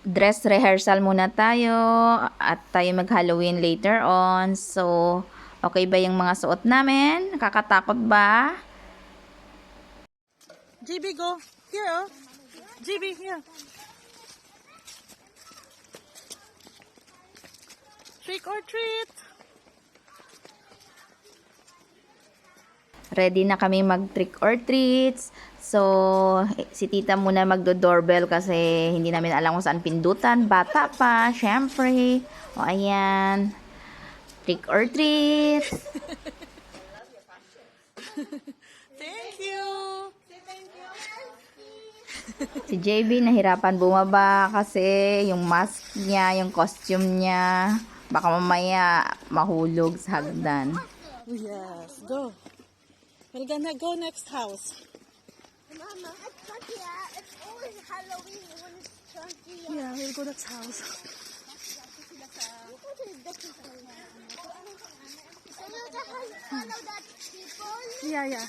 dress rehearsal muna tayo at tayo mag-Halloween later on. So, okay ba yung mga suot namin? Nakakatakot ba? GB, go. Here, oh. GB, here. Trick or treat. Ready na kami mag-trick or treats. So, si tita muna magdo-doorbell kasi hindi namin alam kung saan pindutan. Bata pa, syempre. O, ayan. Trick or treat. Thank you. Si JB nahirapan bumaba kasi yung mask niya, yung costume niya, baka mamaya mahulog sa hagdan. Yes, go. We're gonna go next house. Mama, it's funky. It's always Halloween when it's chunky. Yeah, we'll go next house. Follow that people. Yeah.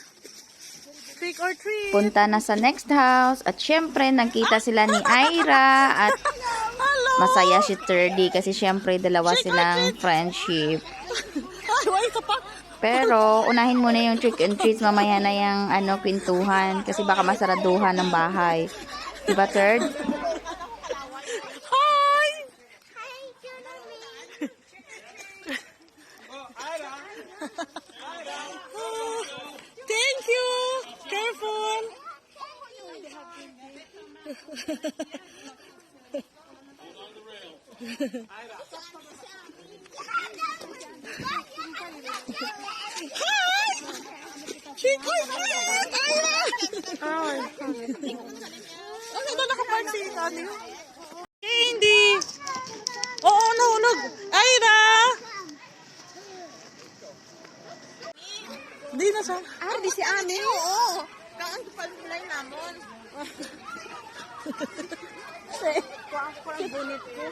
Trick or treat. Punta na sa next house at syempre nagkita sila ni Ira at Hello. masaya si Turdy kasi syempre dalawa silang friendship. Ay, wait ka pa. Pero unahin muna yung trick and treats, mamaya na yung kwentuhan kasi baka masaraduhan ng bahay. Diba, Third? Hi. Thank you. Careful. Trick or treat! Ira! Ay. Ano ba nakapark si Kani? Hindi. Oo, nahulog. Ira! Hindi na siya. Ah, di si Ami. Oo. Kaan ko palulay namon. Kuha ang bunit ko.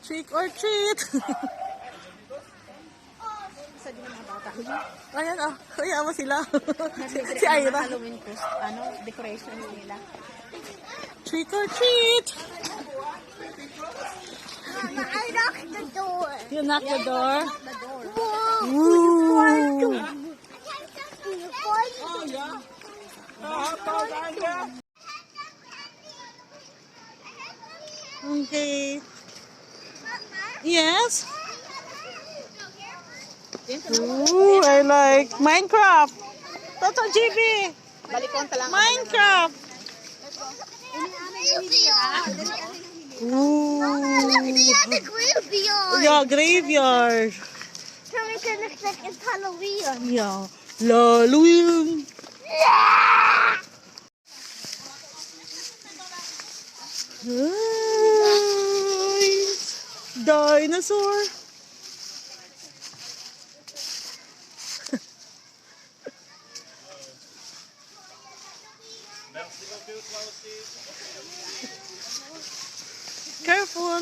Trick or treat! Ayan, oh. Kaya mo sila. Si Ira. Halloween ko, decoration nila. Trick or treat! Mama, I locked the door. You knock the door. Whoa. Ooh. Okay. Yes? Ooh, I like Minecraft. Toto GB. Minecraft. Ooh. The graveyard. Yeah, graveyard. Can we connect like it's Halloween? Yeah. Halloween. Nice. Dinosaur. Careful.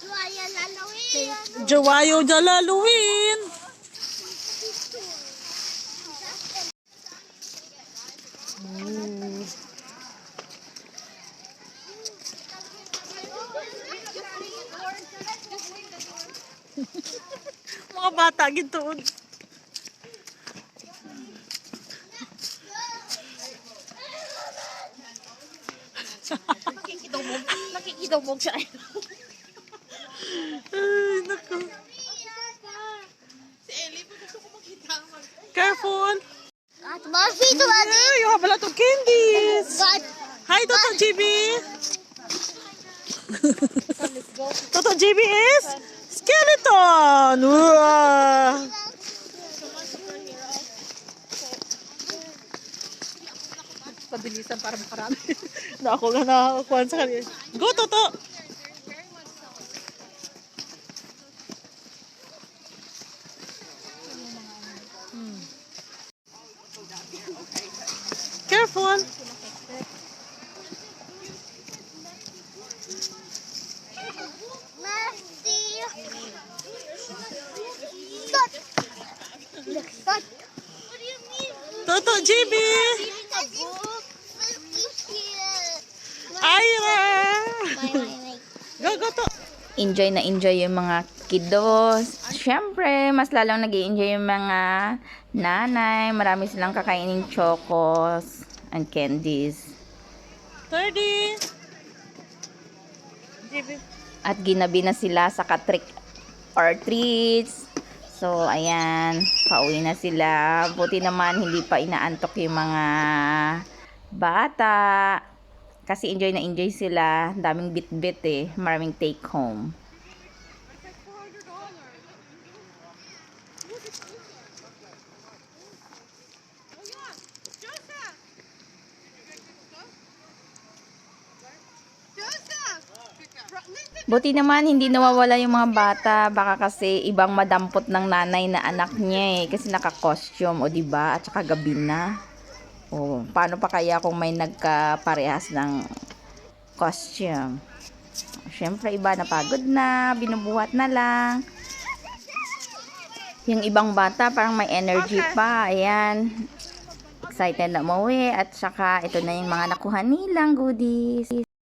Ryan Halloween. Jawayo Halloween. Mga bata gituod. Nakikidumog siya. Ay, naku. Careful. At Murphy to Yeah, you have a lot of candies. God. Hi, Toto GB. Toto GB is skeleton. Wow. Pabilisan para makarami. Na ako nga nakakuha sa kanila. Go, Toto. Careful. Go, go to. Enjoy na enjoy yung mga kiddos. Siyempre, mas lalong nag-enjoy yung mga nanay. Marami silang kakainin chocos and candies. 30. At ginabi na sila sa trick or treats. So, ayan. Pauwi na sila. Buti naman, hindi pa inaantok yung mga bata. Kasi enjoy na enjoy sila. Daming bit-bit eh. Maraming take home. Buti naman hindi nawawala yung mga bata, baka kasi ibang madampot ng nanay na anak niya eh kasi naka-costume o di ba at saka gabi na. O paano pa kaya kung may nagkaparehas ng costume? Syempre iba napagod na, binubuhat na lang. Yung ibang bata parang may energy pa, ayan. Excited na umuwi at saka ito na yung mga nakuha nilang goodies.